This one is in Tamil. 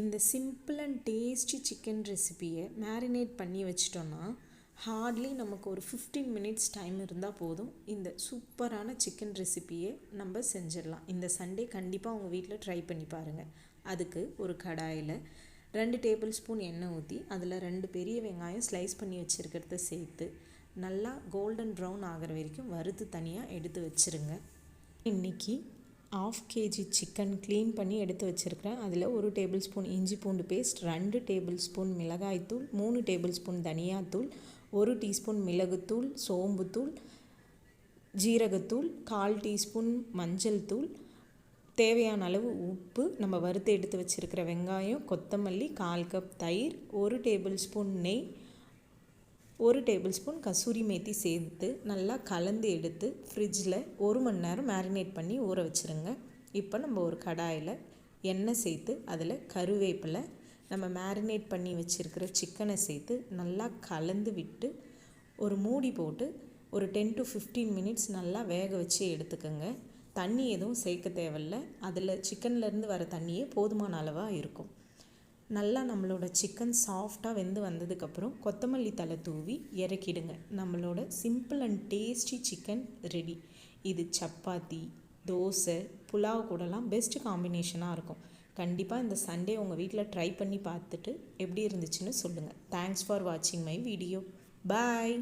இந்த சிம்பிள் அண்ட் டேஸ்டி சிக்கன் ரெசிபியை மேரினேட் பண்ணி வச்சிட்டோன்னா ஹார்ட்லி நமக்கு ஒரு 15 மினிட்ஸ் டைம் இருந்தால் போதும். இந்த சூப்பரான சிக்கன் ரெசிபியை நம்ம செஞ்சிடலாம். இந்த சண்டே கண்டிப்பாக உங்கள் வீட்டில் ட்ரை பண்ணி பாருங்கள். அதுக்கு ஒரு கடாயில் 2 டேபிள் ஸ்பூன் எண்ணெய் ஊற்றி அதில் 2 பெரிய வெங்காயம் ஸ்லைஸ் பண்ணி வச்சுருக்கிறத சேர்த்து நல்லா கோல்டன் ப்ரௌன் ஆகிற வரைக்கும் வறுத்து தனியாக எடுத்து வச்சுருங்க. இன்றைக்கி 1/2 kg சிக்கன் க்ளீன் பண்ணி எடுத்து வச்சுருக்கிறேன். அதில் 1 டேபிள் ஸ்பூன் இஞ்சி பூண்டு பேஸ்ட், 2 டேபிள் ஸ்பூன் மிளகாய்த்தூள், 3 டேபிள் ஸ்பூன் தனியாத்தூள், 1 டீஸ்பூன் மிளகுத்தூள், சோம்புத்தூள், ஜீரகத்தூள், 1/4 டீஸ்பூன் மஞ்சள் தூள், தேவையான அளவு உப்பு, நம்ம வறுத்து எடுத்து வச்சுருக்கிற வெங்காயம், கொத்தமல்லி, 1/4 கப் தயிர், 1 டேபிள் ஸ்பூன் நெய், 1 டேபிள் ஸ்பூன் கசூரி மேத்தி சேர்த்து நல்லா கலந்து எடுத்து ஃப்ரிட்ஜில் 1 மணி நேரம் மேரினேட் பண்ணி ஊற வச்சுருங்க. இப்போ நம்ம ஒரு கடாயில் எண்ணெய் சேர்த்து அதில் கருவேப்பிலை, நம்ம மேரினேட் பண்ணி வச்சுருக்கிற சிக்கனை சேர்த்து நல்லா கலந்து விட்டு ஒரு மூடி போட்டு ஒரு 10 to 15 மினிட்ஸ் நல்லா வேக வச்சு எடுத்துக்கோங்க. தண்ணி எதுவும் சேர்க்க தேவையில்லை. அதில் சிக்கன்லேருந்து வர தண்ணியே போதுமான அளவாக இருக்கும். நல்லா நம்மளோட சிக்கன் சாஃப்டாக வெந்து வந்ததுக்கப்புறம் கொத்தமல்லி தழை தூவி இறக்கிடுங்க. நம்மளோட simple and tasty chicken ready. இது சப்பாத்தி, தோசை, புலாவ் கூடலாம் பெஸ்ட் காம்பினேஷனாக இருக்கும். கண்டிப்பாக இந்த சண்டே உங்கள் வீட்டில் ட்ரை பண்ணி பார்த்துட்டு எப்படி இருந்துச்சுன்னு சொல்லுங்கள். தேங்க்ஸ் ஃபார் வாட்சிங் மை வீடியோ. பாய்.